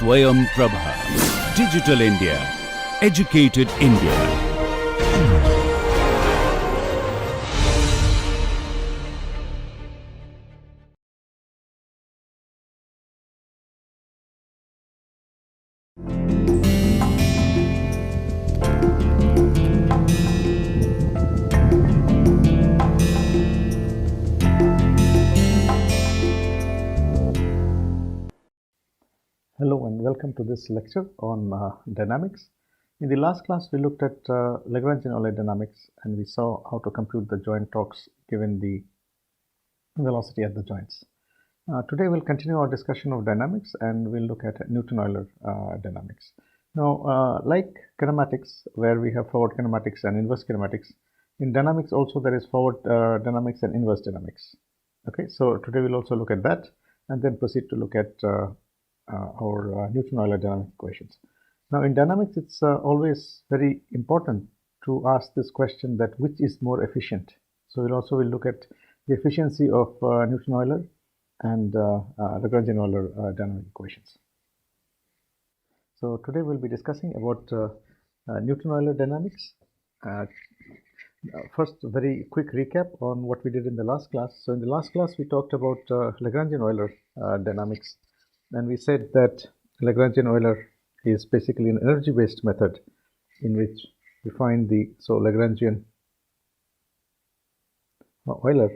Swayam Prabha. Digital India. Educated India. Hello and welcome to this lecture on dynamics. In the last class we looked at Lagrangian Euler dynamics and we saw how to compute the joint torques given the velocity at the joints. Today we'll continue our discussion of dynamics and we'll look at Newton-Euler dynamics. Now like kinematics, where we have forward kinematics and inverse kinematics, in dynamics also there is forward dynamics and inverse dynamics. Okay, so today we'll also look at that and then proceed to look at our Newton-Euler dynamic equations. Now in dynamics it's always very important to ask this question, that which is more efficient. So we'll look at the efficiency of Newton-Euler and Lagrangian Euler dynamic equations. So today we'll be discussing about Newton-Euler dynamics. First, a very quick recap on what we did in the last class. So in the last class we talked about Lagrangian Euler dynamics. And we said that Lagrangian Euler is basically an energy-based method in which we find the, so Lagrangian Euler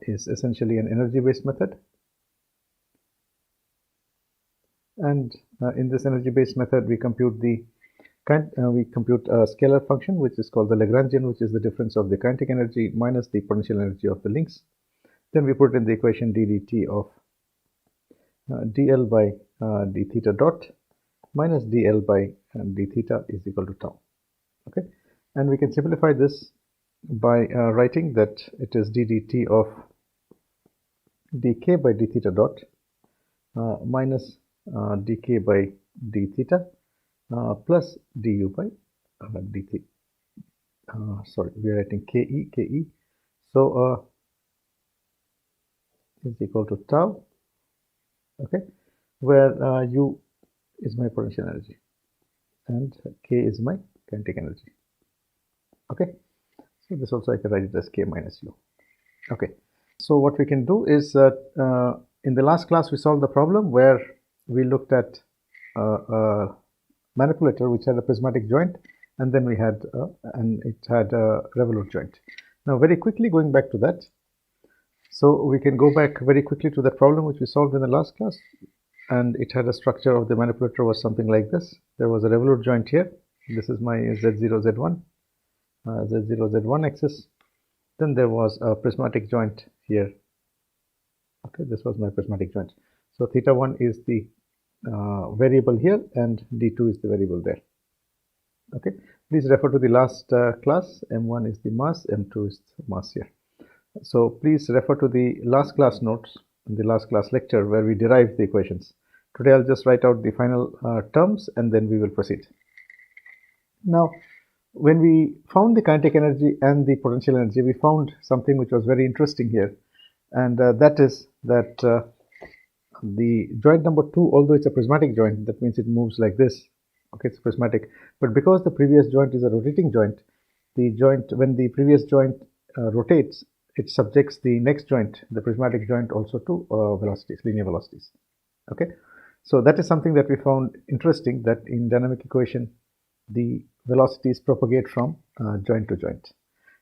is essentially an energy-based method. And in this energy-based method, we compute a scalar function which is called the Lagrangian, which is the difference of the kinetic energy minus the potential energy of the links. Then we put in the equation d dt of dl by d theta dot minus dl by d theta is equal to tau. Okay, and we can simplify this by writing that it is d dt of dk by d theta dot minus dk by d theta plus du by d theta. Sorry, we are writing ke. So is equal to tau. Okay, where u is my potential energy and k is my kinetic energy. Okay, so this also I can write it as k minus u. Okay, so what we can do is that in the last class we solved the problem where we looked at a manipulator which had a prismatic joint, and then we had and it had a revolute joint. Now very quickly going back to that, so we can go back very quickly to that problem which we solved in the last class, and it had a structure of the manipulator was something like this. There was a revolute joint here. This is my Z0, Z1, Z0, Z1 axis. Then there was a prismatic joint here. Okay, this was my prismatic joint. So theta 1 is the variable here and d2 is the variable there. Okay, please refer to the last class. M1 is the mass, M2 is the mass here. So please refer to the last class notes in the last class lecture where we derived the equations. Today I'll just write out the final terms and then we will proceed. Now when we found the kinetic energy and the potential energy, we found something which was very interesting here, and that is that the joint number 2, although it's a prismatic joint, that means it moves like this. Okay, it's prismatic, but because the previous joint is a rotating joint, when the previous joint rotates, it subjects the next joint, the prismatic joint, also to velocities, linear velocities. Okay, so that is something that we found interesting, that in dynamic equation the velocities propagate from joint to joint.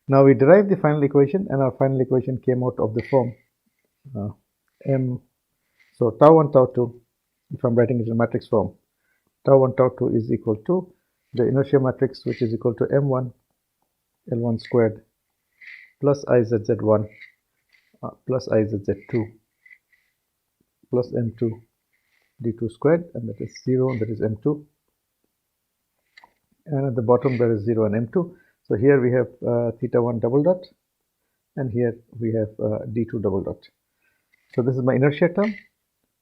Now we derived the final equation, and our final equation came out of the form m. So tau 1 tau 2, if I'm writing it in matrix form, tau 1 tau 2 is equal to the inertia matrix, which is equal to m1 L1 squared plus IZZ1 plus IZZ2 plus M2 D2 squared, and that is 0, that is M2. And at the bottom there is 0 and M2. So here we have theta 1 double dot, and here we have D2 double dot. So this is my inertia term,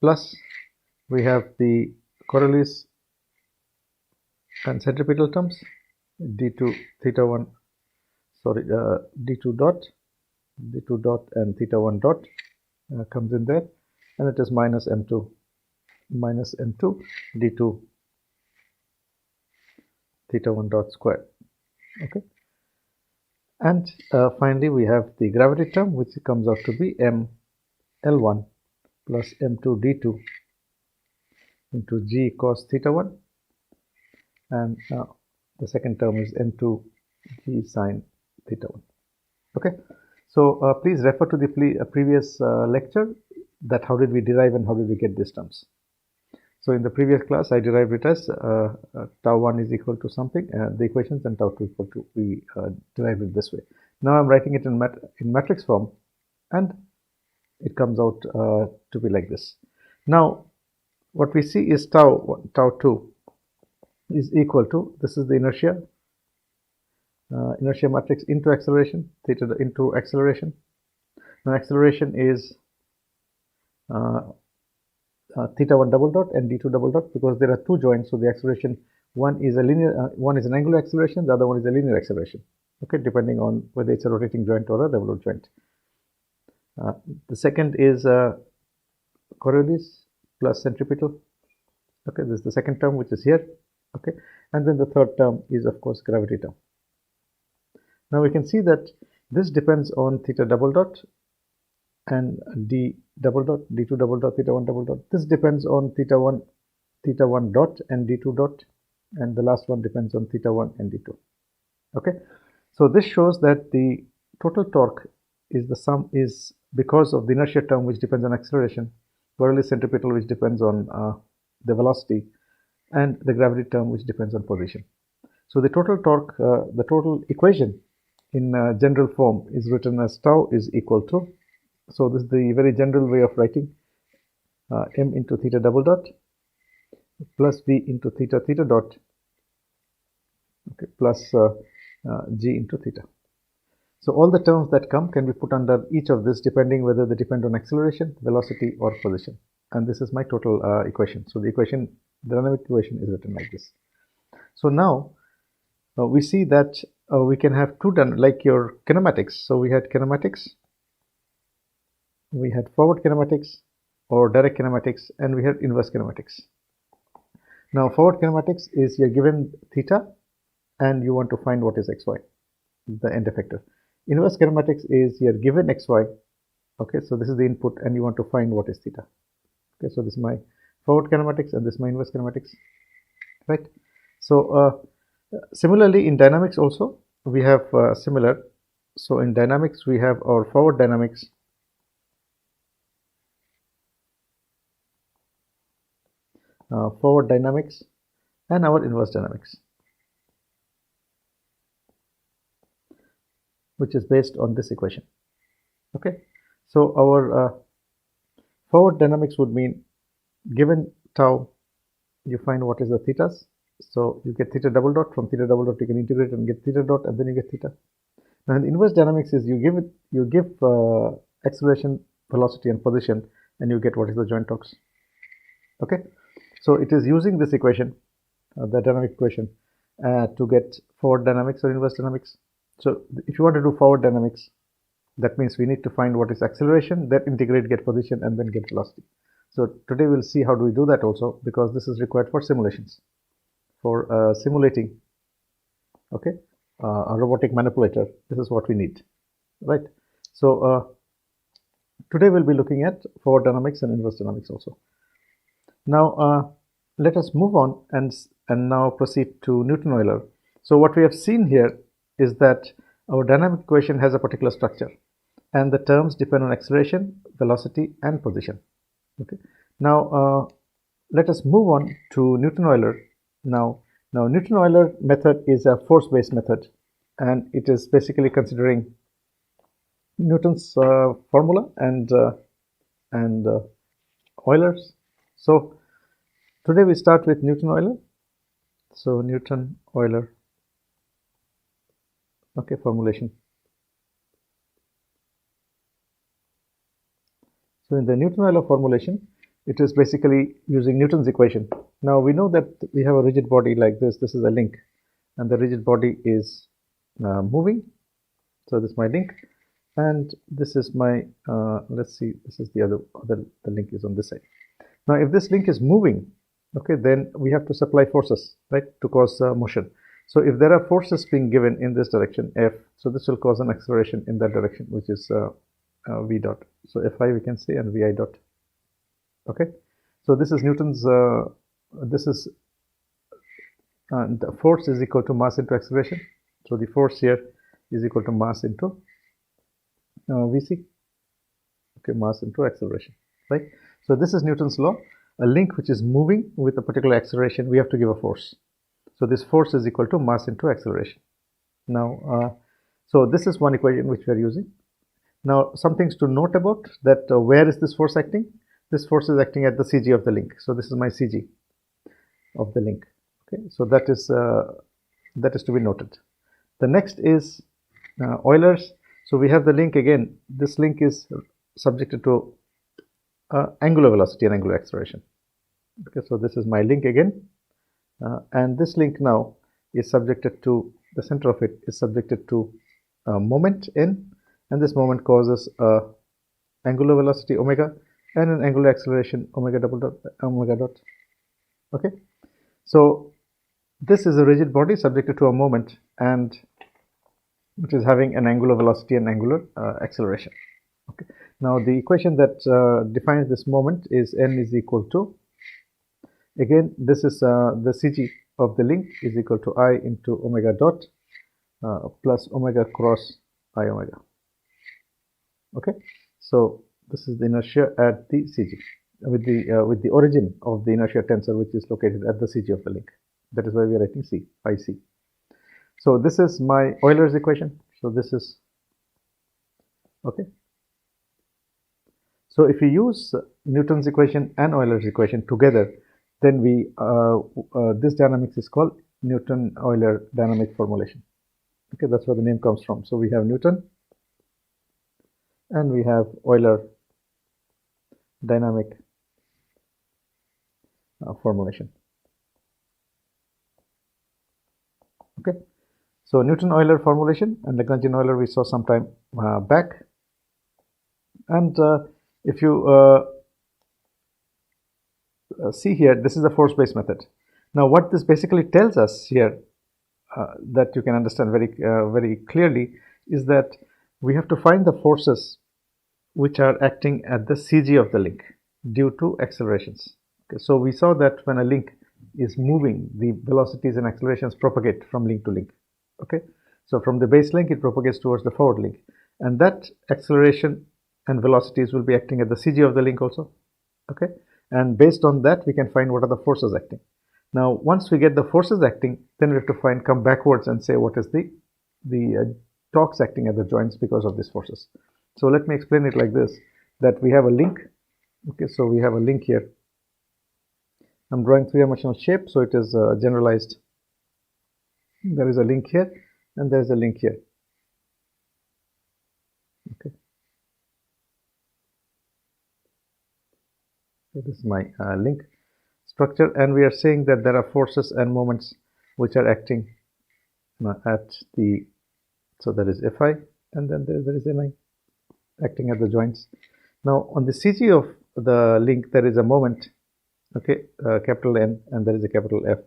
plus we have the Coriolis and centripetal terms, D2 theta 1, sorry, D2 dot and theta 1 dot comes in there, and it is minus M2 minus m2 d2 theta 1 dot square. Okay, and finally we have the gravity term, which comes out to be m L1 plus m2 d2 into g cos theta 1, and the second term is m2 g sine theta 1. Okay, so please refer to the previous lecture, that how did we derive and how did we get these terms. So in the previous class I derived it as tau 1 is equal to something, the equations, and tau 2 equal to, we derived it this way. Now I'm writing it in matrix form, and it comes out to be like this. Now what we see is tau 2 is equal to, this is the inertia matrix into acceleration, theta into acceleration. Now acceleration is theta 1 double dot and d2 double dot, because there are two joints, so the acceleration, one is a linear, one is an angular acceleration, the other one is a linear acceleration. Okay, depending on whether it's a rotating joint or a revolute joint. The second is Coriolis plus centripetal. Okay, this is the second term, which is here. Okay, and then the third term is of course gravity term. Now we can see that this depends on theta double dot and d double dot, d2 double dot, theta 1 double dot. This depends on theta 1 dot and d2 dot, and the last one depends on theta 1 and d2. Okay, so this shows that the total torque is the sum, is because of the inertia term, which depends on acceleration, Coriolis centripetal, which depends on the velocity, and the gravity term, which depends on position. So the total torque, the total equation in general form is written as tau is equal to, so this is the very general way of writing, m into theta double dot plus v into theta dot, okay, plus g into theta. So all the terms that come can be put under each of this, depending whether they depend on acceleration, velocity, or position. And this is my total equation. So the equation, the dynamic equation, is written like this. So now we see that we can have two done like your kinematics. So we had kinematics, we had forward kinematics or direct kinematics, and we had inverse kinematics. Now forward kinematics is you're given theta and you want to find what is xy, the end effector. Inverse kinematics is you're given xy, okay, so this is the input and you want to find what is theta. Okay, so this is my forward kinematics and this is my inverse kinematics, right? So similarly in dynamics also we have similar. So in dynamics we have our forward dynamics, and our inverse dynamics, which is based on this equation. Okay, so our forward dynamics would mean, given tau, you find what is the thetas. So you get theta double dot, from theta double dot you can integrate and get theta dot, and then you get theta. Now in the inverse dynamics is you give acceleration, velocity, and position, and you get what is the joint torques. Okay, so it is using this equation, the dynamic equation, to get forward dynamics or inverse dynamics. So if you want to do forward dynamics, that means we need to find what is acceleration, then integrate, get position, and then get velocity. So today we'll see how do we do that also, because this is required for simulations, for simulating, okay, a robotic manipulator. This is what we need, right? So today we'll be looking at forward dynamics and inverse dynamics also. Now let us move on and now proceed to Newton-Euler. So what we have seen here is that our dynamic equation has a particular structure, and the terms depend on acceleration, velocity, and position. Okay. Now let us move on to Newton-Euler. Now Newton-Euler method is a force-based method, and it is basically considering Newton's formula and Euler's. So today we start with Newton-Euler. So Newton-Euler, okay, formulation. So in the Newton-Euler formulation, it is basically using Newton's equation. Now we know that we have a rigid body like this. This is a link, and the rigid body is moving. So this is my link, and this is my let's see, this is the link is on this side. Now, if this link is moving, okay, then we have to supply forces, right, to cause motion. So if there are forces being given in this direction, F, so this will cause an acceleration in that direction, which is V dot. So Fi we can say, and Vi dot. Okay, so this is Newton's, this is the force is equal to mass into acceleration. So the force here is equal to mass into Vc. Okay, mass into acceleration, right? So this is Newton's law. A link which is moving with a particular acceleration, we have to give a force. So this force is equal to mass into acceleration. Now, so this is one equation which we are using. Now, some things to note about that. Where is this force acting? This force is acting at the CG of the link. So this is my CG of the link. Okay, so that is to be noted. The next is Euler's. So we have the link again. This link is subjected to angular velocity and angular acceleration. Okay, so this is my link again, and this link now is subjected to, the center of it is subjected to a moment n, and this moment causes a angular velocity omega and an angular acceleration omega double dot omega dot. Okay, so this is a rigid body subjected to a moment and which is having an angular velocity and angular acceleration. Okay. Now the equation that defines this moment is n is equal to, again this is the CG of the link is equal to I into omega dot plus omega cross I omega. Okay, so this is the inertia at the CG with the origin of the inertia tensor, which is located at the CG of the link. That is why we are writing C, phi C. So this is my Euler's equation. So this is okay. So if we use Newton's equation and Euler's equation together, then we this dynamics is called Newton-Euler dynamic formulation. Okay, that's where the name comes from. So we have Newton and we have Euler dynamic formulation. Okay, so Newton-Euler formulation and Lagrangian-Euler we saw some time back, and if you see here, this is the force-based method. Now, what this basically tells us here that you can understand very clearly is that we have to find the forces which are acting at the CG of the link due to accelerations. Okay, so we saw that when a link is moving, the velocities and accelerations propagate from link to link. Okay, so from the base link it propagates towards the forward link, and that acceleration and velocities will be acting at the CG of the link also. Okay, and based on that we can find what are the forces acting. Now once we get the forces acting, then we have to come backwards and say what is the torques acting at the joints because of these forces. So let me explain it like this, that we have a link. Okay, so we have a link here. I'm drawing three-dimensional shape, so it is generalized. There is a link here and there is a link here. Okay, so this is my link structure, and we are saying that there are forces and moments which are acting at the, so there is Fi and then there is Ni acting at the joints. Now on the CG of the link there is a moment, okay, capital N, and there is a capital F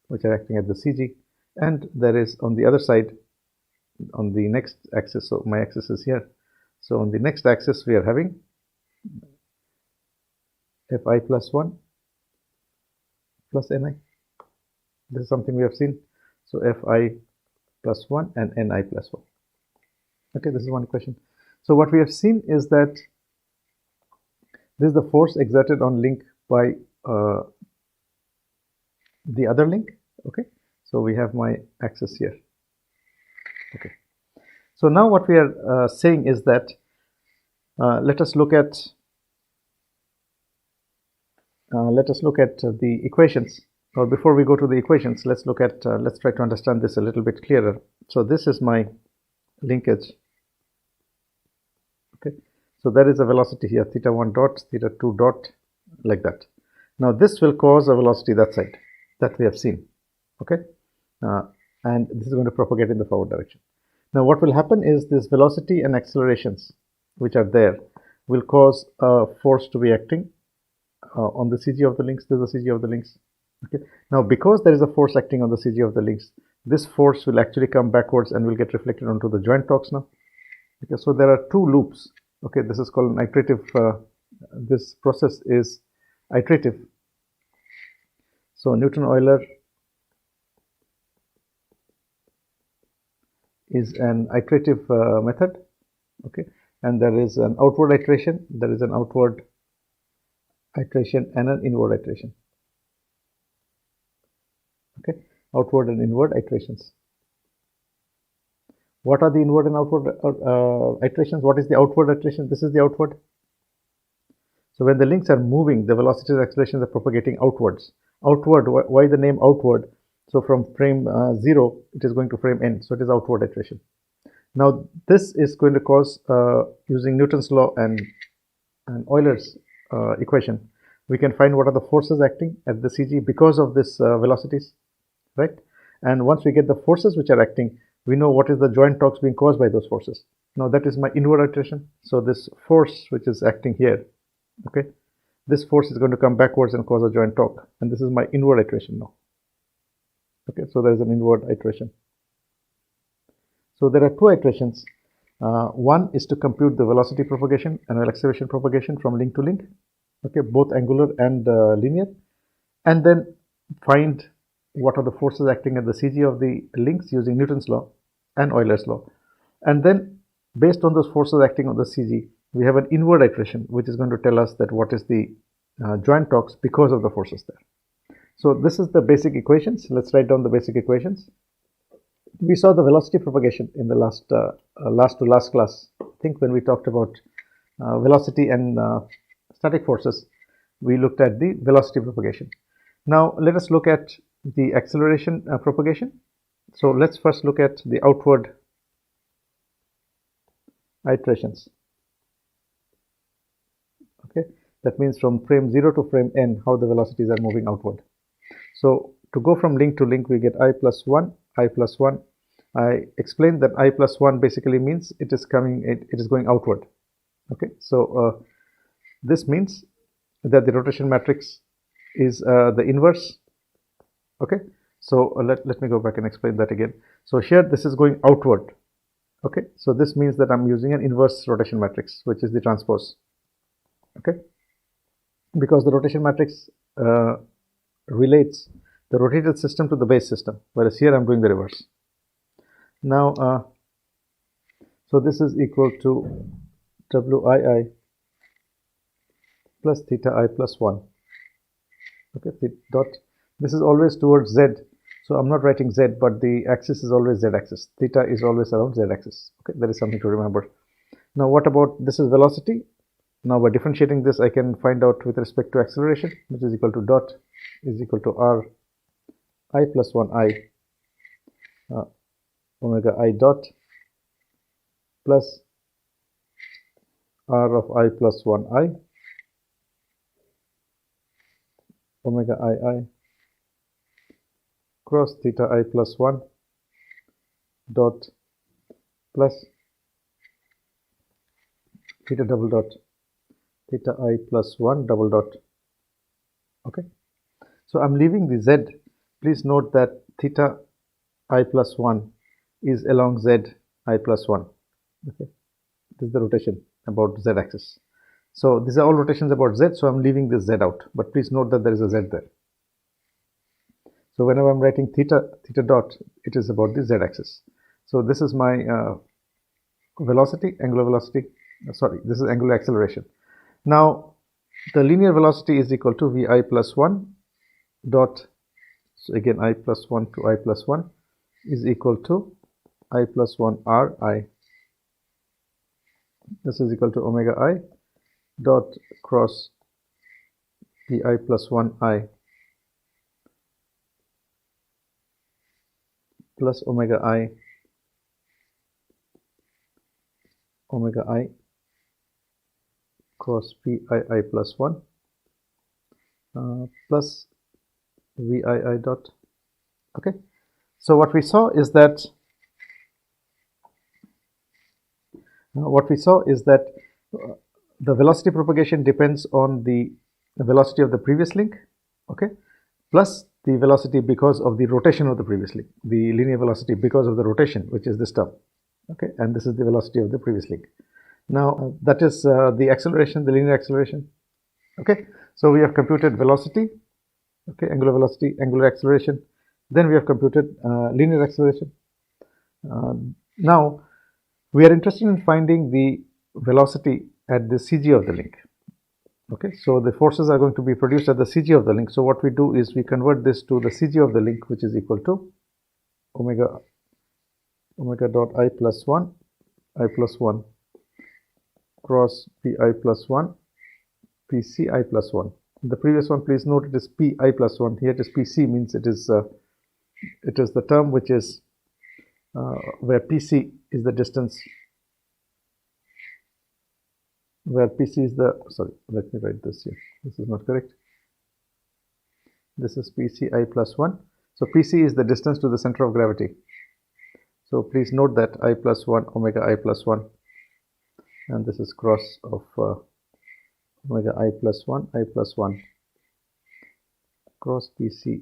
which are acting at the CG, and there is on the other side on the next axis, so my axis is here, so on the next axis we are having Fi plus 1 plus Ni. This is something we have seen. So Fi plus 1 and Ni plus 1. Okay, this is one equation. So what we have seen is that this is the force exerted on link by the other link. Okay, so we have my axis here. Okay, so now what we are saying is that let us look at the equations. Or before we go to the equations, let's look at let's try to understand this a little bit clearer. So this is my linkage. Okay, so there is a velocity here, theta 1 dot, theta 2 dot, like that. Now this will cause a velocity that side that we have seen. Okay, and this is going to propagate in the forward direction. Now what will happen is this velocity and accelerations which are there will cause a force to be acting on the CG of the links. This is the CG of the links. Okay. Now, because there is a force acting on the CG of the links, this force will actually come backwards and will get reflected onto the joint torques now. Okay. So there are two loops. Okay. This is called an iterative. This process is iterative. So Newton-Euler is an iterative method. Okay. And there is an outward iteration, there is an outward iteration and an inward iteration. Okay, outward and inward iterations. What are the inward and outward iterations? What is the outward iteration? This is the outward. So when the links are moving, the velocities and accelerations are propagating outwards. Outward, why the name outward? So from frame 0, it is going to frame n. So it is outward iteration. Now, this is going to cause, using Newton's law and Euler's equation, we can find what are the forces acting at the CG because of this velocities, right? And once we get the forces which are acting, we know what is the joint torques being caused by those forces. Now, that is my inward iteration. So this force which is acting here, okay, this force is going to come backwards and cause a joint torque. And this is my inward iteration now. Okay, so there is an inward iteration. So there are two iterations. One is to compute the velocity propagation and acceleration propagation from link to link, okay, both angular and linear, and then find what are the forces acting at the CG of the links using Newton's law and Euler's law. And then based on those forces acting on the CG, we have an inward iteration which is going to tell us that what is the joint torques because of the forces there. So this is the basic equations. Let's write down the basic equations. We saw the velocity propagation in the last class. I think when we talked about velocity and static forces, we looked at the velocity propagation. Now let us look at the acceleration propagation. So let's first look at the outward iterations. Okay, that means from frame 0 to frame n, how the velocities are moving outward. So to go from link to link, we get I plus 1, I plus 1. I explained that I plus 1 basically means it is going outward. Okay, so this means that the rotation matrix is the inverse. Okay, so let me go back and explain that again. So here this is going outward. Okay, so this means that I'm using an inverse rotation matrix, which is the transpose. Okay, because the rotation matrix relates the rotated system to the base system, whereas here I'm doing the reverse. Now, so this is equal to Wii plus theta I plus 1. Okay, dot. This is always towards z, so I'm not writing z, but the axis is always z axis. Theta is always around z axis. Okay, that is something to remember. Now, what about this is velocity? Now, by differentiating this, I can find out with respect to acceleration, which is equal to dot is equal to r I plus 1 I omega I dot plus r of I plus 1 I omega I cross theta I plus 1 dot plus theta double dot theta I plus 1 double dot. Okay, so I'm leaving the z. Please note that theta I plus 1 is along z I plus 1. Okay, this is the rotation about z axis. So these are all rotations about z, so I'm leaving this z out, but please note that there is a z there. So whenever I'm writing theta dot, it is about the z axis. So this is my velocity, angular velocity, sorry, this is angular acceleration. Now the linear velocity is equal to Vi plus 1 dot, so again I plus 1 to I plus 1 is equal to I plus 1 Ri. This is equal to omega I dot cross Pi plus 1 I plus omega I cross Pii plus 1 plus Vii dot. Okay, so what we saw is that the velocity propagation depends on the the velocity of the previous link, okay, plus the velocity because of the rotation of the previous link, the linear velocity because of the rotation, which is this term, okay, and this is the velocity of the previous link. Now that is the acceleration, the linear acceleration, okay. So we have computed velocity, okay, angular velocity, angular acceleration, then we have computed linear acceleration. Now we are interested in finding the velocity at the CG of the link. Okay, so the forces are going to be produced at the CG of the link. So what we do is we convert this to the CG of the link, which is equal to omega dot I plus 1 cross pi plus 1 pc I plus 1. The previous one, please note, it is pi plus 1. Here it is pc, means it is the term which is where pc is the distance, where pc is the, sorry, let me write this here, this is not correct. This is pc I plus 1. So pc is the distance to the center of gravity. So please note that I plus 1 omega I plus 1, and this is cross of omega I plus 1 cross pc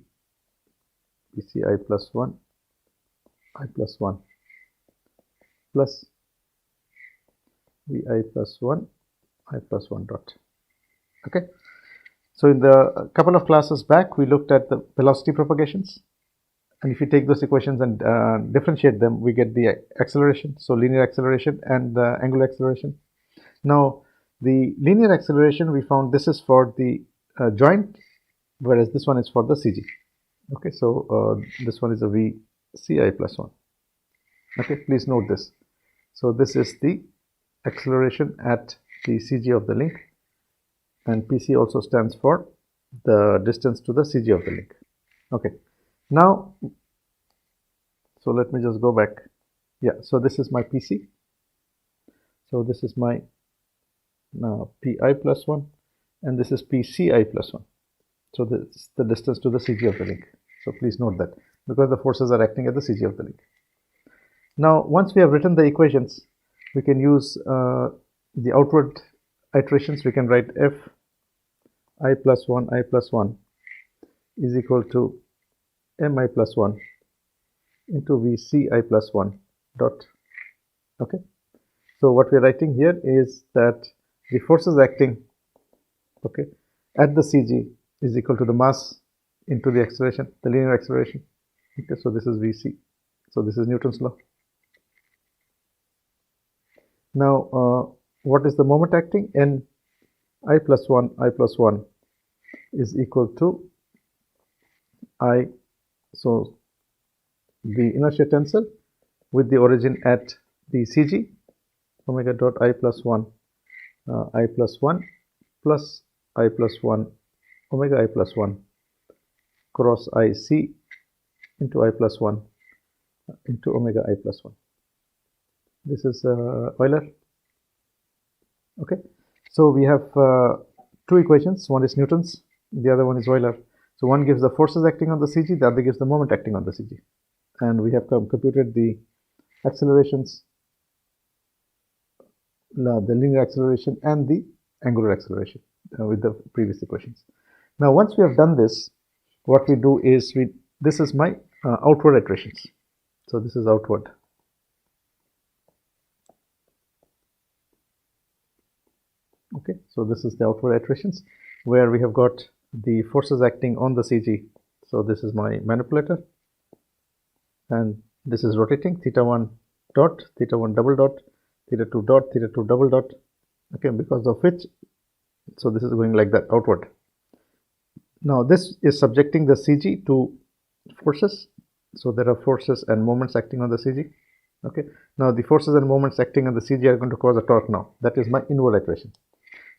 I plus 1 plus vi plus 1 I plus 1 dot. Okay, so in the couple of classes back we looked at the velocity propagations, and if you take those equations and differentiate them, we get the acceleration, so linear acceleration and angular acceleration. Now the linear acceleration, we found this is for the joint, whereas this one is for the CG. Okay, so this one is a VCI plus 1. Okay, please note this. So this is the acceleration at the CG of the link, and PC also stands for the distance to the CG of the link. Okay, now, so let me just go back. Yeah, so this is my PC. So this is my PI plus 1, and this is PCI plus 1. So this is the distance to the CG of the link. So please note that, because the forces are acting at the CG of the link. Now, once we have written the equations, we can use the outward iterations. We can write F I plus 1 is equal to Mi plus 1 into Vc I plus 1 dot. Okay, so what we are writing here is that the forces acting, okay, at the CG is equal to the mass into the acceleration, the linear acceleration. Okay, so this is Vc. So this is Newton's law. Now, what is the moment acting? N I plus 1 is equal to I, so the inertia tensor with the origin at the CG, omega dot I plus 1 plus I plus 1 omega I plus 1 cross IC into I plus 1 into omega I plus 1. This is Euler. Okay, so we have two equations. One is Newton's, the other one is Euler. So one gives the forces acting on the CG, the other gives the moment acting on the CG. And we have computed the accelerations, the linear acceleration and the angular acceleration with the previous equations. Now, once we have done this, what we do is this is my outward iterations. So this is outward. Okay, so this is the outward iterations where we have got the forces acting on the CG. So this is my manipulator, and this is rotating, theta 1 dot, theta 1 double dot, theta 2 dot, theta 2 double dot. Okay, because of which, so this is going like that, outward. Now this is subjecting the CG to forces. So there are forces and moments acting on the CG. Okay, now the forces and moments acting on the CG are going to cause a torque now. That is my inward iteration.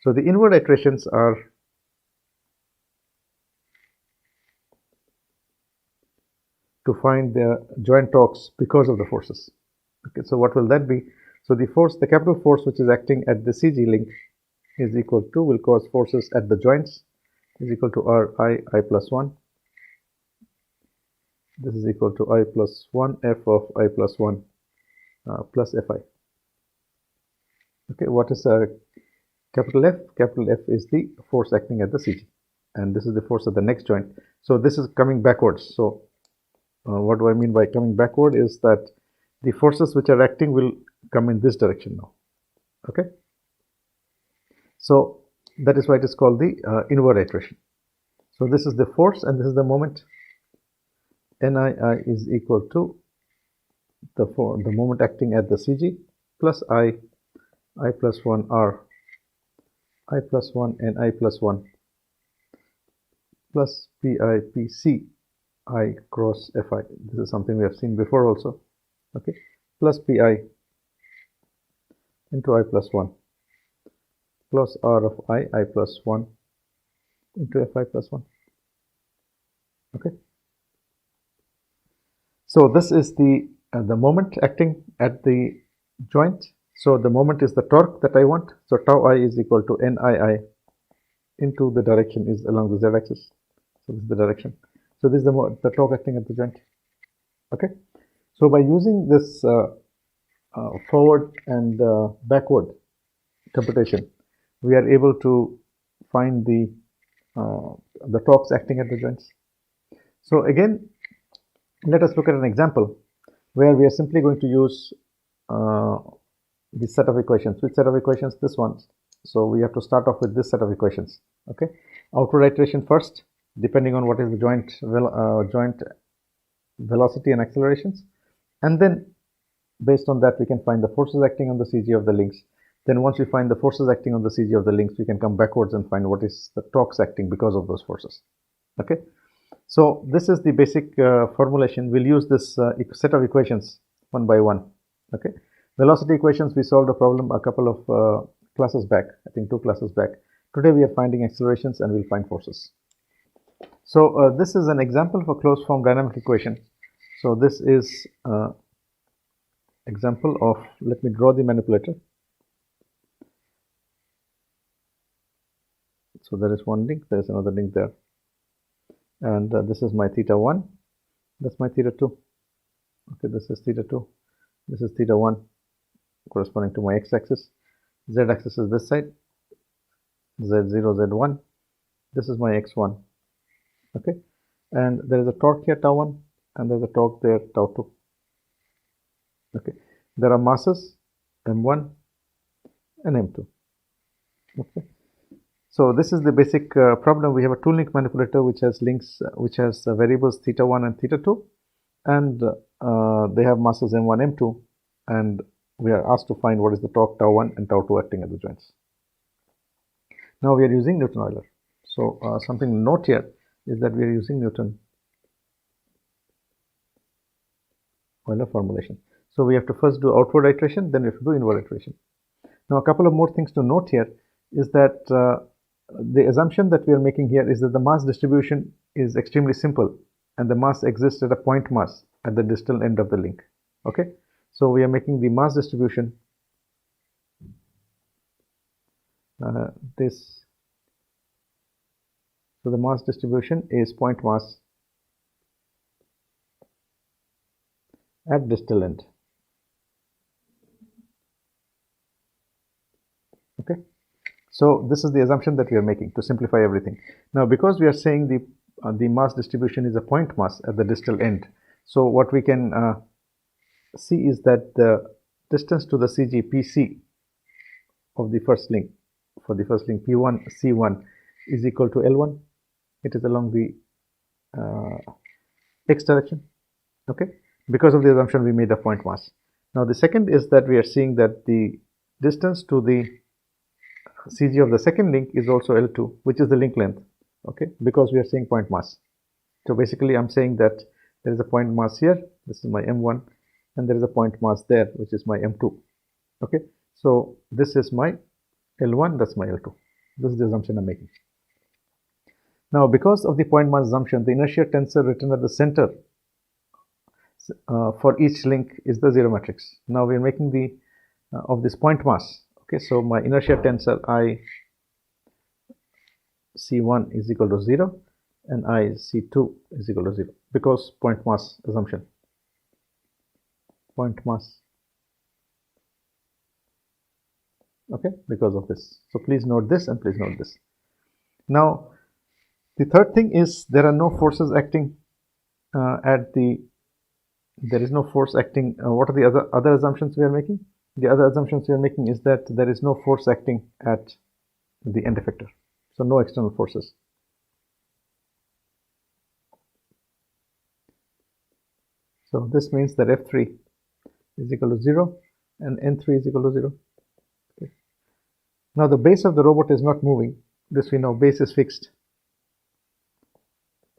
So the inward iterations are to find the joint torques because of the forces. Okay, so what will that be? So the force, the capital force which is acting at the CG link is equal to, will cause forces at the joints, is equal to Ri I plus 1. This is equal to I plus 1 F of I plus 1 plus Fi. Okay, what is capital F is the force acting at the CG, and this is the force at the next joint. So this is coming backwards. So what do I mean by coming backward is that the forces which are acting will come in this direction now. Okay, so that is why it is called the inward iteration. So this is the force and this is the moment. NII is equal to the moment acting at the CG plus I plus 1 R, I plus 1 and I plus 1 plus PI PC I cross FI. This is something we have seen before also. Okay, plus PI into I plus 1 plus R of I plus 1 into Fi plus 1. Okay, so this is the moment acting at the joint. So the moment is the torque that I want. So tau I is equal to NII into the direction is along the z-axis. So this is the direction. So this is the torque acting at the joint. Okay, so by using this forward and backward computation, we are able to find the torques acting at the joints. So again, let us look at an example where we are simply going to use this set of equations. Which set of equations? This one. So we have to start off with this set of equations. Okay, outward iteration first, depending on what is the joint velocity and accelerations, and then based on that we can find the forces acting on the CG of the links. Then once we find the forces acting on the CG of the links, we can come backwards and find what is the torques acting because of those forces. Okay, so this is the basic formulation. We'll use this set of equations one by one. Okay, velocity equations, we solved a problem a couple of classes back, I think 2 classes back. Today we are finding accelerations and we'll find forces. So this is an example for closed form dynamic equation. So this is example of, let me draw the manipulator. So there is one link, there is another link there, and this is my theta 1, that's my theta 2. Okay, this is theta 2, this is theta 1 corresponding to my x-axis. Z-axis is this side, Z0, Z1, this is my x1. Okay, and there is a torque here, tau 1, and there's a torque there, tau 2. Okay, there are masses m1 and m2. Okay, so this is the basic problem. We have a 2-link manipulator which has links, which has variables theta 1 and theta 2, and they have masses m1, m2, and we are asked to find what is the torque tau 1 and tau 2 acting at the joints. Now we are using Newton-Euler. So something to note here is that we are using Newton-Euler formulation. So we have to first do outward iteration, then we have to do inward iteration. Now a couple of more things to note here is that the assumption that we are making here is that the mass distribution is extremely simple and the mass exists at a point mass at the distal end of the link. Okay, so we are making the mass distribution this. So the mass distribution is point mass at distal end. Okay, so this is the assumption that we are making to simplify everything. Now because we are saying the mass distribution is a point mass at the distal end, so what we can see is that the distance to the CG PC of the first link, for the first link P1 C1 is equal to L1. It is along the x direction. Okay, because of the assumption we made a point mass. Now the second is that we are seeing that the distance to the CG of the second link is also L2, which is the link length. Okay, because we are saying point mass. So basically I'm saying that there is a point mass here, this is my M1, and there is a point mass there, which is my M2. Okay, so this is my L1, that's my L2. This is the assumption I'm making. Now because of the point mass assumption, the inertia tensor written at the center for each link is the zero matrix. Now we are making the of this point mass. Okay, so my inertia tensor I C1 is equal to 0 and I C2 is equal to 0 because point mass assumption. Point mass okay, because of this. So please note this and please note this. Now, the third thing is there are no forces acting there is no force acting. What are the other assumptions we are making? The other assumptions we are making is that there is no force acting at the end effector. So no external forces. So this means that F3 is equal to 0 and N3 is equal to 0. Okay. Now the base of the robot is not moving. This we know, base is fixed.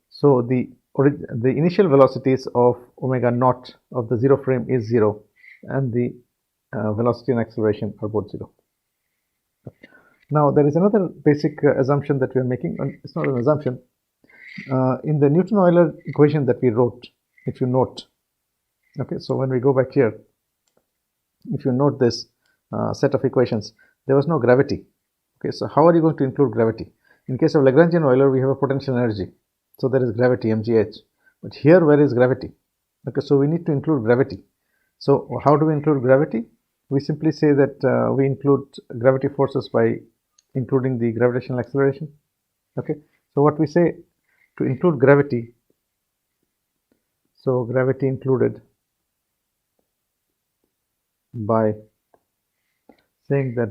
So the initial velocities of omega naught of the zero frame is 0 and the velocity and acceleration are both 0. Now there is another basic assumption that we are making. It's not an assumption. In the Newton-Euler equation that we wrote, if you note, okay, so when we go back here, if you note this set of equations, there was no gravity. Okay, so how are you going to include gravity? In case of Lagrangian Euler, we have a potential energy. So there is gravity, mgh. But here, where is gravity? Okay, so we need to include gravity. So how do we include gravity? We simply say that we include gravity forces by including the gravitational acceleration. Okay, so what we say to include gravity, so gravity included by saying that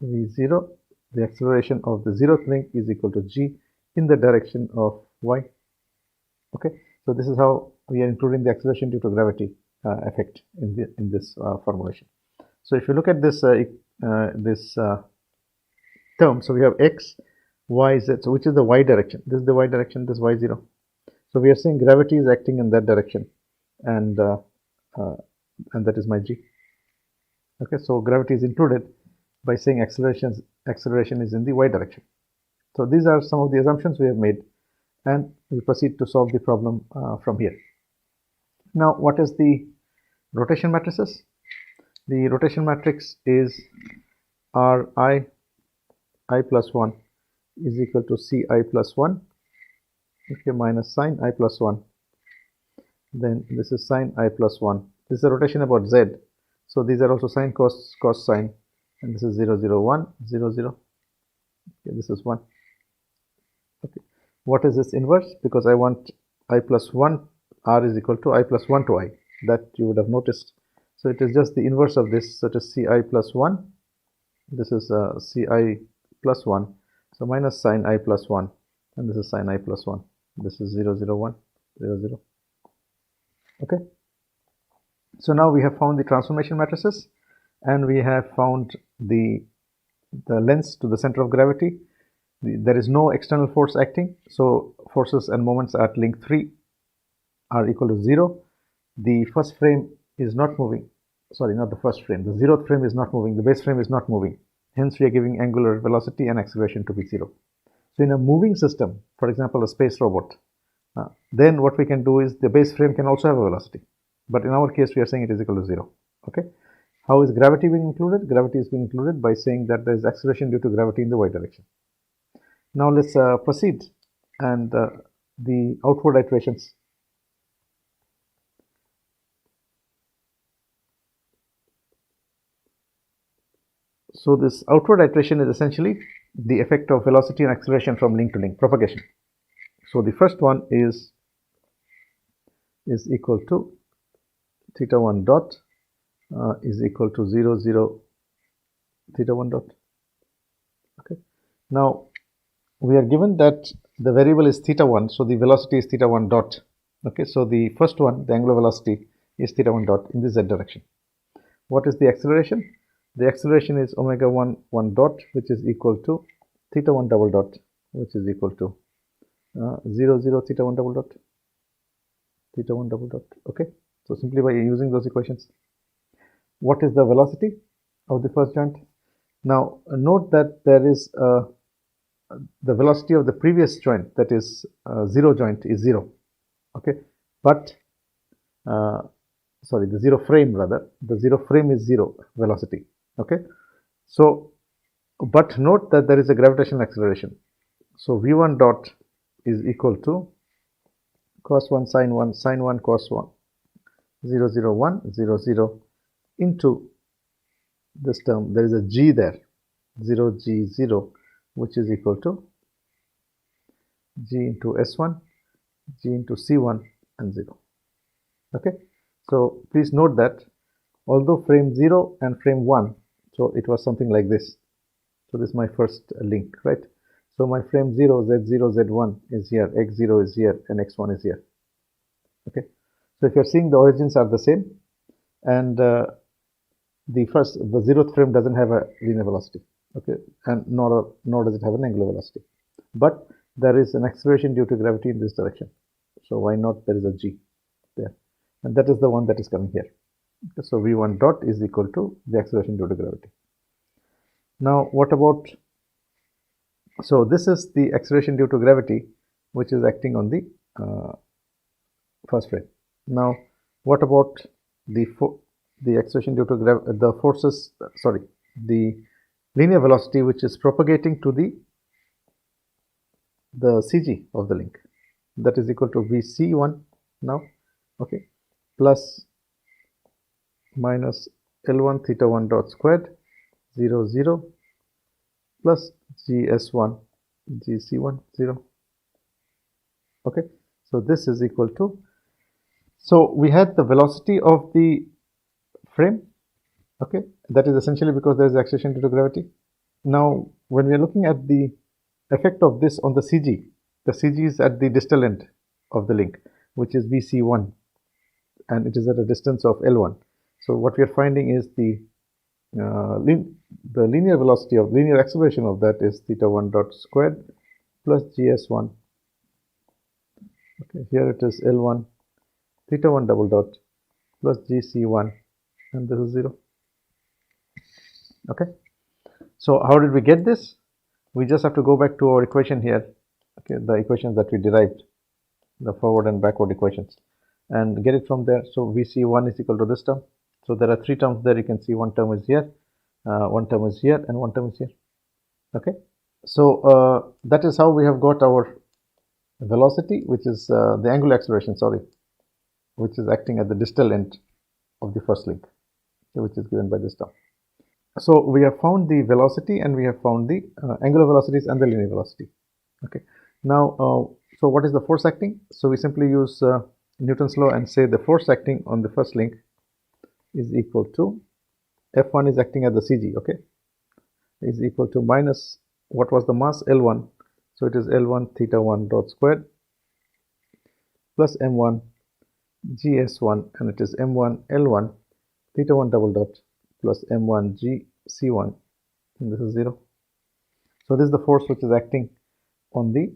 v0, the acceleration of the zeroth link, is equal to g in the direction of y. Okay, so this is how we are including the acceleration due to gravity effect in this formulation. So if you look at this term, so we have x, y, z. So which is the y direction? This is the y direction. This y0. So we are saying gravity is acting in that direction, and that is my g. Okay, so gravity is included by saying acceleration is in the y direction. So these are some of the assumptions we have made, and we proceed to solve the problem from here. Now, what is the rotation matrices? The rotation matrix is Ri I plus 1 is equal to Ci plus 1, okay, minus sin I plus 1. Then this is sin I plus 1. This is a rotation about z. So these are also sine, cos, sine, and this is 0, 0, 1, 0, 0. Okay, this is 1. Okay. What is this inverse? Because I want I plus 1, r is equal to I plus 1 to I. That you would have noticed. So it is just the inverse of this. So it is Ci plus 1. This is Ci plus 1. So minus sin I plus 1. And this is sin I plus 1. This is 0, 0, 1, 0, 0. Okay. So now we have found the transformation matrices, and we have found the lengths to the center of gravity. There is no external force acting, so forces and moments at link 3 are equal to 0. The first frame is not moving. Sorry, not the first frame. The 0th frame is not moving. The base frame is not moving. Hence, we are giving angular velocity and acceleration to be 0. So in a moving system, for example, a space robot, then what we can do is the base frame can also have a velocity. But in our case, we are saying it is equal to 0. Okay. How is gravity being included? Gravity is being included by saying that there is acceleration due to gravity in the y direction. Now let's proceed and the outward iterations. So this outward iteration is essentially the effect of velocity and acceleration from link to link, propagation. So the first one is equal to theta 1 dot is equal to 0, 0, theta 1 dot. Okay. Now we are given that the variable is theta 1, so the velocity is theta 1 dot. Okay, so the first one, the angular velocity, is theta 1 dot in the z direction. What is the acceleration? The acceleration is omega 1 dot, which is equal to theta 1 double dot, which is equal to 0, 0, theta 1 double dot, theta 1 double dot. Okay, so simply by using those equations. What is the velocity of the first joint? Now note that there is the velocity of the previous joint, that is 0 joint, is 0. Okay, but sorry, the 0 frame rather, the 0 frame is 0 velocity. Okay, so but note that there is a gravitational acceleration. So v1 dot is equal to cos 1 sin 1 cos 1 0, 0, 1 0, 0 into this term, there is a g there, 0g0, which is equal to g into s1, g into c1 and 0. Okay, so please note that although frame 0 and frame 1, so it was something like this. So this is my first link, right? So my frame 0, z0, z1 is here, x0 is here, and x1 is here. Okay, so if you're seeing the origins are the same, and the 0th frame doesn't have a linear velocity, okay, and nor does it have an angular velocity, but there is an acceleration due to gravity in this direction. So why not? There is a g there, and that is the one that is coming here. Okay, so v1 dot is equal to the acceleration due to gravity. Now what about, so this is the acceleration due to gravity which is acting on the first frame. Now what about the acceleration due to the forces, the linear velocity which is propagating to the CG of the link, that is equal to Vc1 now, okay, plus minus L1 theta 1 dot squared 0 0 plus gs1 gc1 0. Okay, so this is equal to, so we had the velocity of the frame, okay, that is essentially because there is acceleration due to gravity. Now when we are looking at the effect of this on the CG is at the distal end of the link, which is Vc1, and it is at a distance of L1. So what we are finding is the linear velocity of linear acceleration of that is theta 1 dot squared plus gs1. Okay, here it is L1 theta 1 double dot plus gc1, and this is 0. Okay, so how did we get this? We just have to go back to our equation here, okay, the equations that we derived, the forward and backward equations, and get it from there. So Vc1 is equal to this term. So there are 3 terms there. You can see one term is here, one term is here, and one term is here. Okay, so that is how we have got our velocity, which is the angular acceleration, which is acting at the distal end of the first link, which is given by this term. So we have found the velocity, and we have found the angular velocities and the linear velocity. Okay, now so what is the force acting? So we simply use Newton's law and say the force acting on the first link is equal to F1 is acting at the CG, okay, is equal to minus what was the mass, L1, so it is L1 theta 1 dot squared plus M1 gs1, and it is M1 L1 theta 1 double dot plus M1 gc1, and this is 0. So this is the force which is acting on the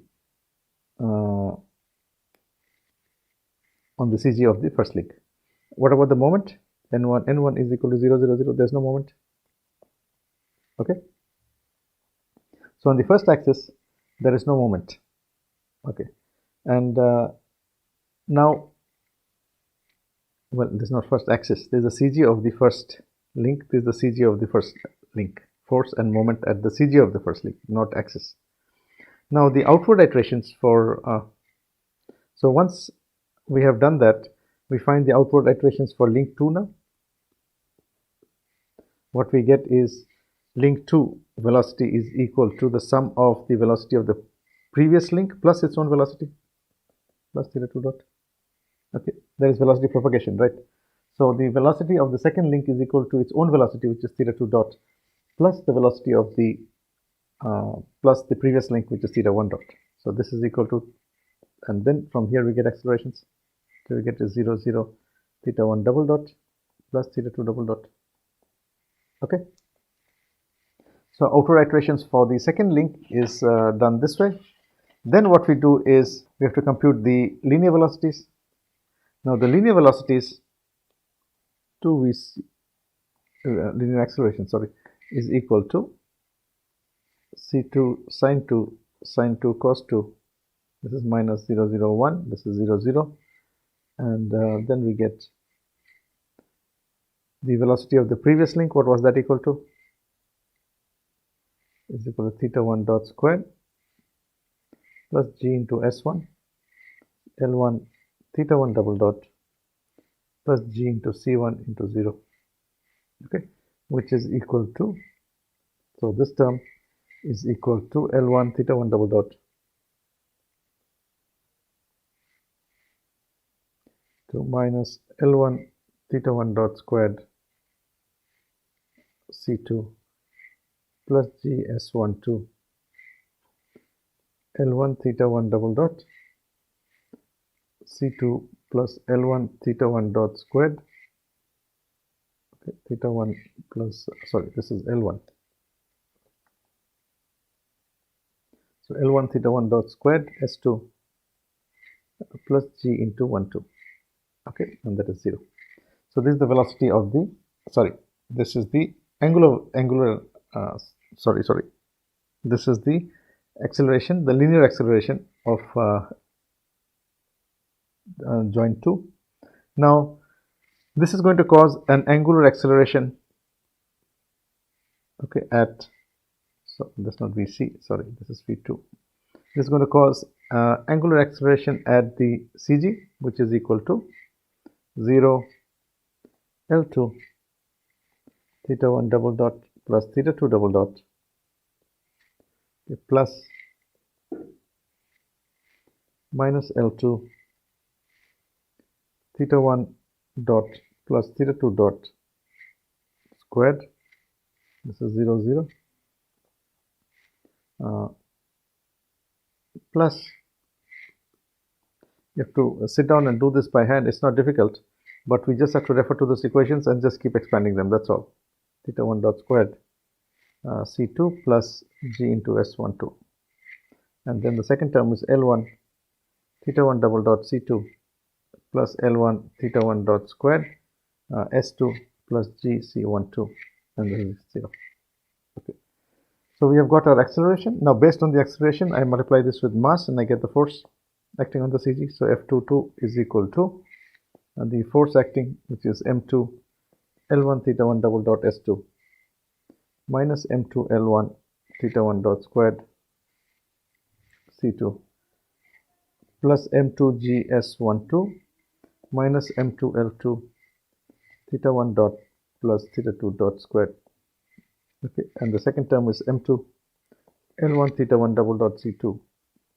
CG of the first link. What about the moment? N1 is equal to 0 0 0. There's no moment. Okay, so on the first axis there is no moment. Okay, and now, well, this is not first axis, there is a CG of the first link, this is the CG of the first link, force and moment at the CG of the first link, not axis. Now the outward iterations for so once we have done that, we find the outward iterations for link 2 now. What we get is link 2 velocity is equal to the sum of the velocity of the previous link plus its own velocity plus theta 2 dot. Okay, there is velocity propagation, right? So the velocity of the second link is equal to its own velocity, which is theta 2 dot, plus the velocity of the plus the previous link, which is theta 1 dot. So this is equal to, and then from here we get accelerations. So we get is 0 0 theta 1 double dot plus theta 2 double dot. Okay, so outer iterations for the second link is done this way. Then what we do is we have to compute the linear velocities. Now the linear velocities to linear acceleration, is equal to c2 sine 2 cos 2. This is minus 0 0 1. This is 0 0, and then we get the velocity of the previous link. What was that equal to? Is equal to theta 1 dot squared plus g into s1 L1 theta 1 double dot plus g into c1 into 0. Okay, which is equal to, so this term is equal to L1 theta 1 double dot to minus L1 theta 1 dot squared C2 plus GS12 L1 theta 1 double dot C2 plus L1 theta 1 dot squared, okay, theta 1 plus, sorry, this is L1. So L1 theta 1 dot squared S2 plus G into 1 2, okay, and that is 0. So this is the velocity of the, sorry, this is the this is the acceleration, the linear acceleration of joint 2. Now this is going to cause an angular acceleration, okay, at, so that's not VC, sorry, this is V2. This is going to cause angular acceleration at the CG, which is equal to 0 L2 theta 1 double dot plus theta 2 double dot, okay, plus minus L2 theta 1 dot plus theta 2 dot squared, this is 0 0, plus, you have to sit down and do this by hand. It's not difficult, but we just have to refer to those equations and just keep expanding them, that's all. Theta 1 dot squared C2 plus G into S12, and then the second term is L1 theta 1 double dot C2 plus L1 theta 1 dot squared S2 plus G C12, and this is 0. Okay. So we have got our acceleration. Now based on the acceleration, I multiply this with mass and I get the force acting on the CG. So F22 is equal to the force acting, which is M2 L1 theta 1 double dot S2 minus M2 L1 theta 1 dot squared C2 plus M2 GS12 minus M2 L2 theta 1 dot plus theta 2 dot squared. Okay, and the second term is M2 L1 theta 1 double dot C2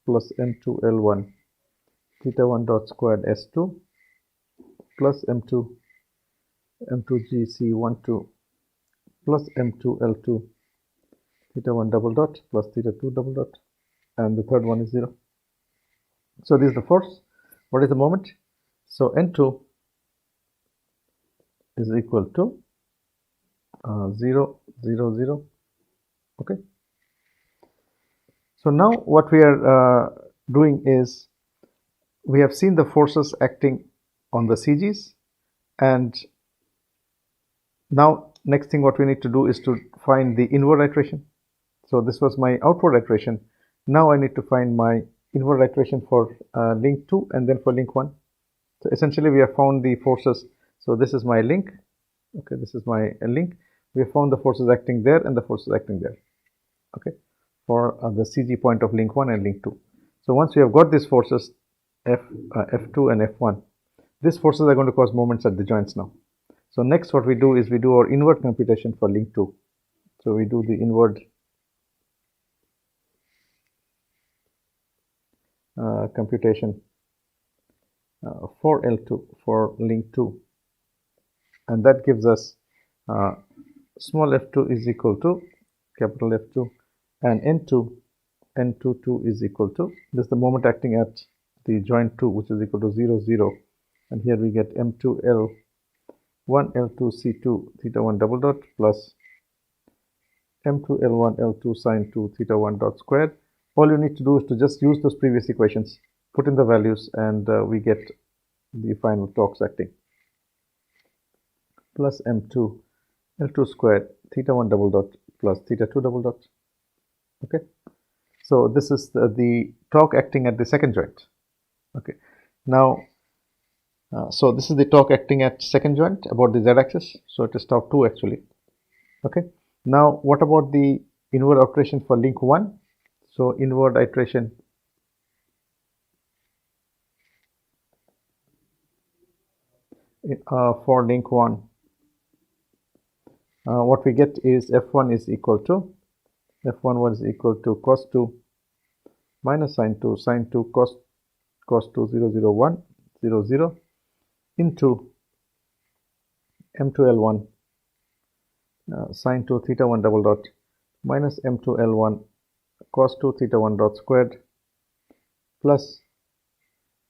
plus M2 L1 theta 1 dot squared S2 plus M2 GC12 plus M2 L2 theta 1 double dot plus theta 2 double dot, and the third one is 0. So this is the force. What is the moment? So N2 is equal to 0 0 0. Okay. So now what we are doing is, we have seen the forces acting on the CGs, and now next thing what we need to do is to find the inward iteration. So this was my outward iteration. Now I need to find my inward iteration for link 2 and then for link 1. So essentially we have found the forces. So this is my link. Okay, this is my link. We have found the forces acting there and the forces acting there. Okay, for the CG point of link 1 and link 2. So once we have got these forces F2 and F1, these forces are going to cause moments at the joints now. So next what we do is we do our inward computation for link 2. So we do the inward computation for L2 for link 2, and that gives us small f2 is equal to capital F2, and N22 is equal to, this is the moment acting at the joint 2, which is equal to 0 0, and here we get M2 L1 L2 C2 theta 1 double dot plus M2 L1 L2 sine 2 theta 1 dot squared. All you need to do is to just use those previous equations, put in the values, and we get the final torques acting, plus M2 L2 squared theta 1 double dot plus theta 2 double dot. Okay, so this is the torque acting at the second joint. Okay, now so this is the torque acting at second joint about the z-axis, so it is torque 2 actually. Okay, now what about the inward iteration for link 1? So inward iteration for link 1 what we get is f1 is equal to f1 is equal to cos 2 minus sin 2 cos 2 0 0 1 0 0 into m2 L1 sin 2 theta 1 double dot minus m2 L1 cos 2 theta 1 dot squared plus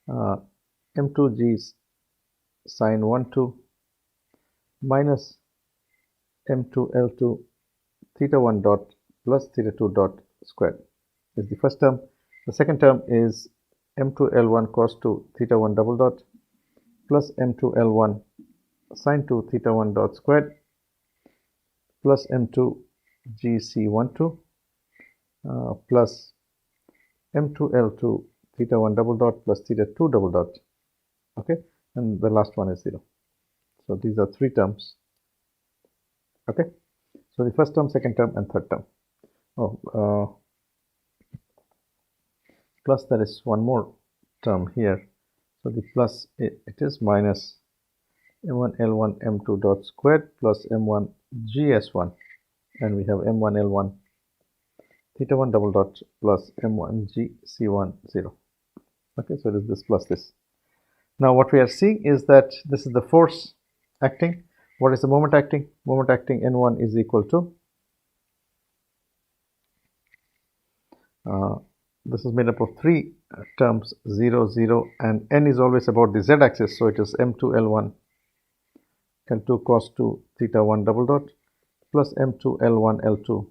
m2 g sin 1 2 minus m2 L2 theta 1 dot plus theta 2 dot squared is the first term. The second term is m2 L1 cos 2 theta 1 double dot plus m2 L1 sin 2 theta 1 dot squared plus m2 gc12 plus m2 L2 theta 1 double dot plus theta 2 double dot. Okay, and the last one is 0. So these are three terms. Okay, so the first term, second term, and third term. Plus there is one more term here. So the plus it is minus m1 L1 m2 dot squared plus m1 gs1, and we have m1 L1 theta 1 double dot plus m1 gc1 0. Okay, so it is this plus this. Now what we are seeing is that this is the force acting. What is the moment acting? Moment acting N1 is equal to this is made up of three terms 0 0, and n is always about the z-axis, so it is m2 L1 L2 cos 2 theta 1 double dot plus m2 L1 L2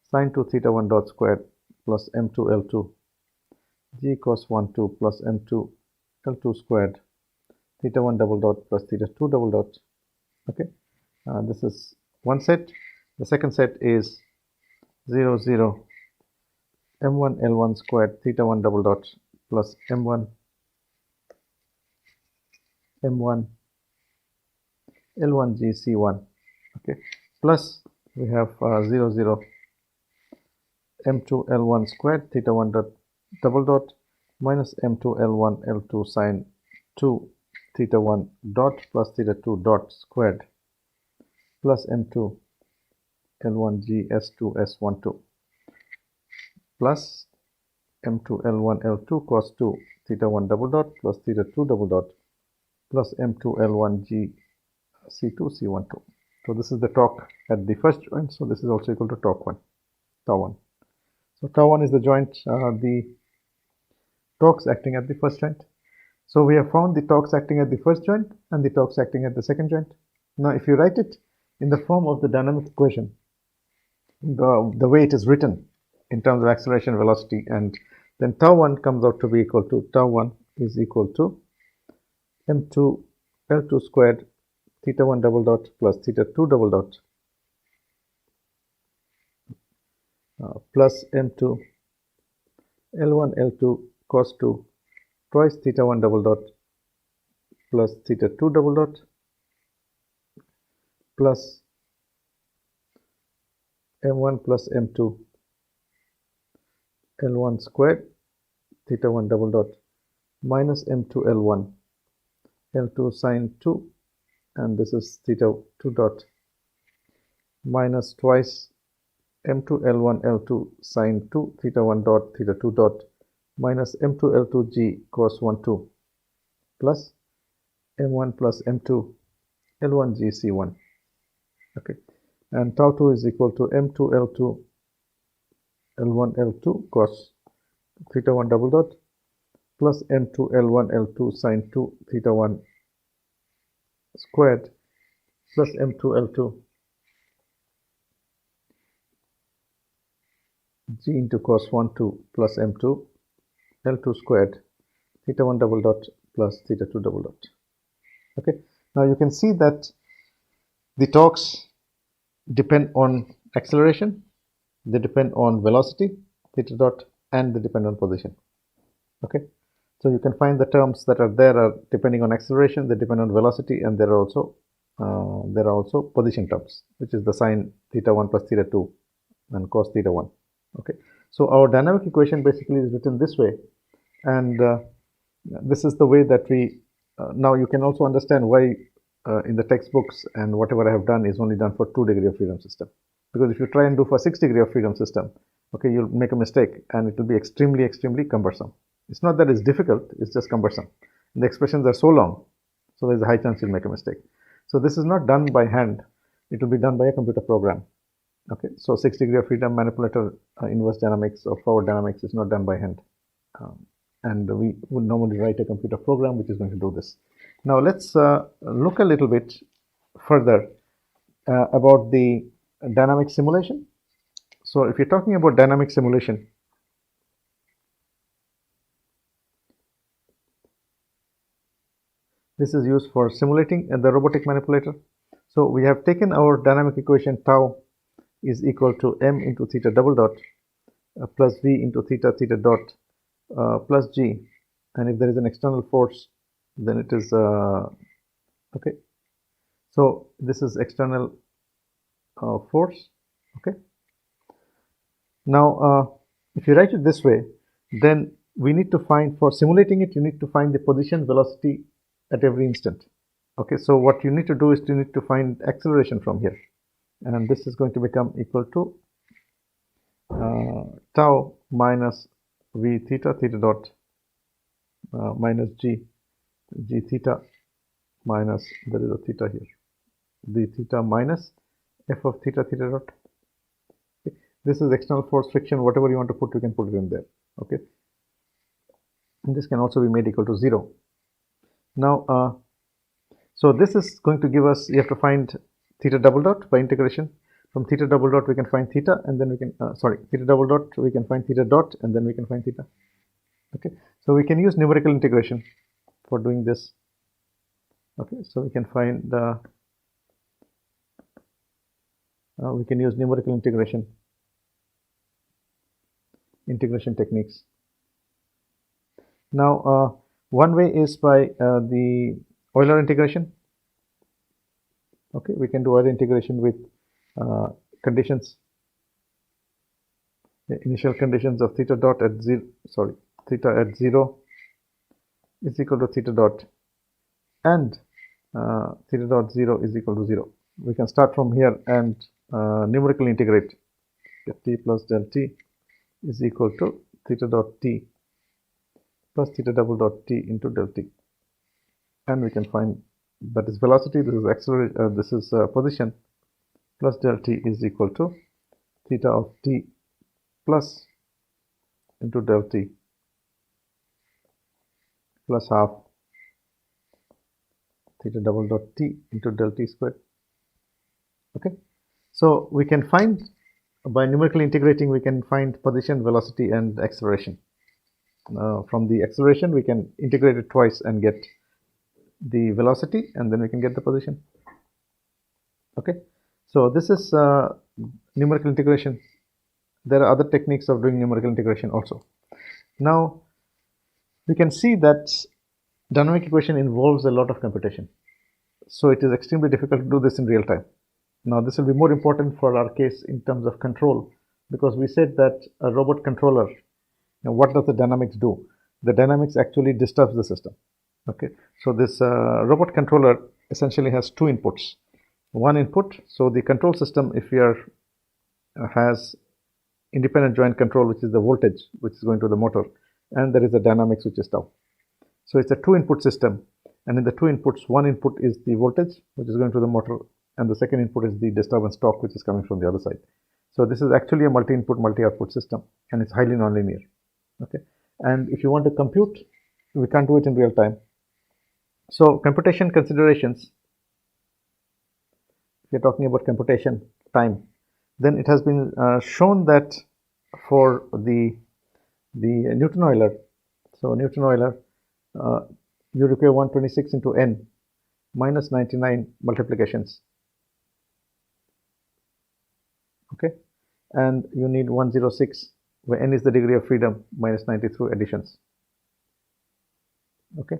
sin 2 theta 1 dot squared plus m2 L2 g cos 1 2 plus m2 L2 squared theta 1 double dot plus theta 2 double dot. Okay, this is one set. The second set is 0 0 m1 L1 squared theta 1 double dot plus m1 L1 gc1. Okay, plus we have 0 0 m2 L1 squared theta 1 dot double dot minus m2 L1 L2 sin 2 theta 1 dot plus theta 2 dot squared plus m2 L1 g s2 s12 plus m2 L1 L2 cos 2 theta 1 double dot plus theta 2 double dot plus m2 L1 g c2 c12. So this is the torque at the first joint, so this is also equal to torque 1, tau 1. So tau 1 is the joint, the torques acting at the first joint. So we have found the torques acting at the first joint and the torques acting at the second joint. Now if you write it in the form of the dynamic equation, the way it is written in terms of acceleration, velocity, and then tau 1 comes out to be equal to tau 1 is equal to m2 L2 squared theta 1 double dot plus theta 2 double dot plus m2 L1 L2 cos 2 twice theta 1 double dot plus theta 2 double dot plus m1 plus m2 L1 squared theta 1 double dot minus m2 L1 L2 sin 2, and this is theta 2 dot minus twice m2 L1 L2 sin 2 theta 1 dot theta 2 dot minus m2 L2 g cos 1 2 plus m1 plus m2 L1 g c1. Okay, and tau 2 is equal to m2 L2 L1 L2 cos theta 1 double dot plus m2 L1 L2 sin 2 theta 1 squared plus m2 L2 g into cos 1 2 plus m2 L2 squared theta 1 double dot plus theta 2 double dot. Okay, now you can see that the torques depend on acceleration, they depend on velocity theta dot, and they depend on position. Okay, so you can find the terms that are there are depending on acceleration, they depend on velocity, and there are also position terms, which is the sine theta 1 plus theta 2 and cos theta 1. Okay, so our dynamic equation basically is written this way, and this is the way that we now you can also understand why in the textbooks and whatever I have done is only done for 2 degree of freedom system. Because if you try and do for 6 degree of freedom system, okay, you'll make a mistake and it will be extremely, extremely cumbersome. It's not that it's difficult, it's just cumbersome. The expressions are so long, so there's a high chance you'll make a mistake. So this is not done by hand, it will be done by a computer program. Okay, so 6 degree of freedom manipulator inverse dynamics or forward dynamics is not done by hand. And we would normally write a computer program which is going to do this. Now let's look a little bit further about the dynamic simulation. So if you're talking about dynamic simulation, this is used for simulating the robotic manipulator. So we have taken our dynamic equation tau is equal to m into theta double dot plus v into theta theta dot plus g, and if there is an external force, then it is okay. So this is external force. Okay. Now if you write it this way, then we need to find, for simulating it, you need to find the position velocity at every instant. Okay, so what you need to do is you need to find acceleration from here, and this is going to become equal to tau minus v theta theta dot minus g theta minus, there is a theta here, d theta minus f of theta theta dot. Okay. This is external force, friction, whatever you want to put, you can put it in there. Okay, and this can also be made equal to 0. Now so this is going to give us, you have to find theta double dot by integration. From theta double dot we can find theta, and then we can theta double dot we can find theta dot, and then we can find theta. Okay, so we can use numerical integration for doing this. Okay, so we can find we can use numerical integration techniques. Now one way is by the Euler integration. Okay, we can do Euler integration with conditions, the initial conditions of theta dot at 0, theta at 0 is equal to theta dot, and theta dot 0 is equal to 0. We can start from here and numerically integrate. T plus del t is equal to theta dot t plus theta double dot t into del t, and we can find that is velocity, this is acceleration, this is position, plus del t is equal to theta of t plus into del t plus half theta double dot t into del t squared. Okay, so we can find, by numerically integrating, we can find position, velocity, and acceleration. From the acceleration we can integrate it twice and get the velocity, and then we can get the position. Okay, so this is numerical integration. There are other techniques of doing numerical integration also. Now we can see that dynamic equation involves a lot of computation, so it is extremely difficult to do this in real time. Now this will be more important for our case in terms of control, because we said that a robot controller, now what does the dynamics do? The dynamics actually disturbs the system. Okay, so this robot controller essentially has 2 inputs. One input, so the control system, if you are has independent joint control, which is the voltage which is going to the motor, and there is a dynamics which is tau. So it's a 2 input system, and in the 2 inputs, one input is the voltage which is going to the motor, and the second input is the disturbance torque which is coming from the other side. So this is actually a multi-input, multi-output system, and it's highly nonlinear. Okay, and if you want to compute, we can't do it in real time. So computation considerations, if you're talking about computation time, then it has been shown that for the Newton-Euler, so Newton-Euler, you require 126 into n minus 99 multiplications. Okay, and you need 106, where n is the degree of freedom, minus 93 additions. Okay,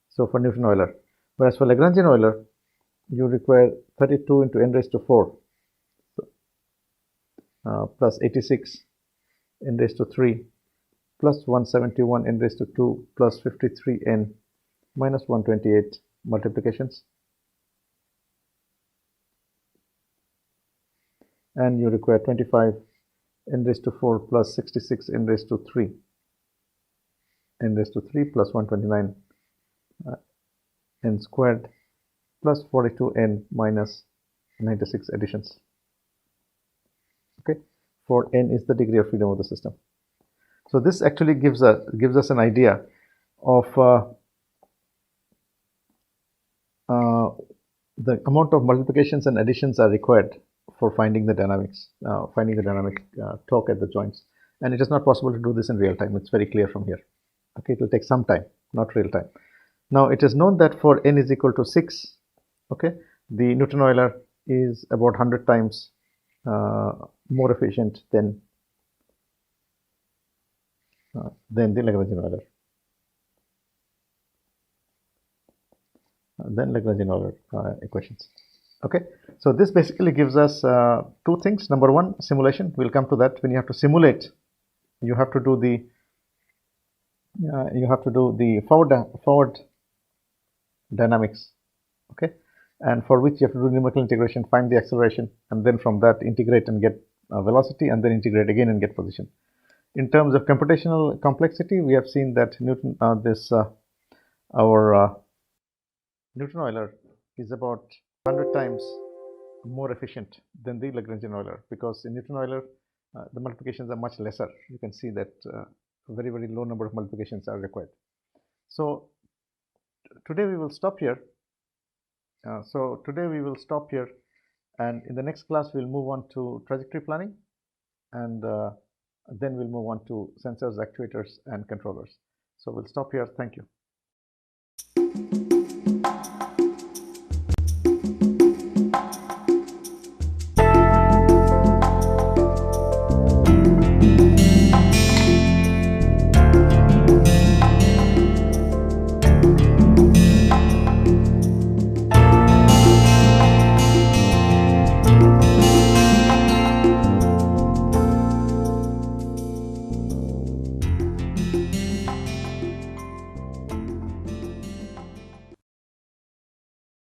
so for Newton-Euler, whereas for Lagrangian Euler, you require 32 into n raised to 4 plus 86 n raised to 3 plus 171 n raised to 2 plus 53 n minus 128 multiplications. and you require 25 n raised to 4 plus 66 n raised to 3 plus 129 n squared plus 42n minus 96 additions. Okay, for n is the degree of freedom of the system. So this actually gives us an idea of the amount of multiplications and additions are required for finding the dynamics, torque at the joints. And it is not possible to do this in real time. It's very clear from here. Okay, it will take some time, not real time. Now it is known that for n is equal to 6, okay, the Newton-Euler is about 100 times more efficient than the Lagrangian-Euler. Lagrangian-Euler equations. Okay, so this basically gives us two things. Number one, simulation. We'll come to that. When you have to simulate, you have to do the forward dynamics. Okay, and for which you have to do numerical integration, find the acceleration, and then from that integrate and get velocity, and then integrate again and get position. In terms of computational complexity, we have seen that our Newton-Euler is about 100 times more efficient than the Lagrangian-Euler, because in Newton-Euler the multiplications are much lesser. You can see that a very low number of multiplications are required. So today we will stop here. And in the next class we'll move on to trajectory planning, and then we'll move on to sensors, actuators, and controllers. So we'll stop here. Thank you.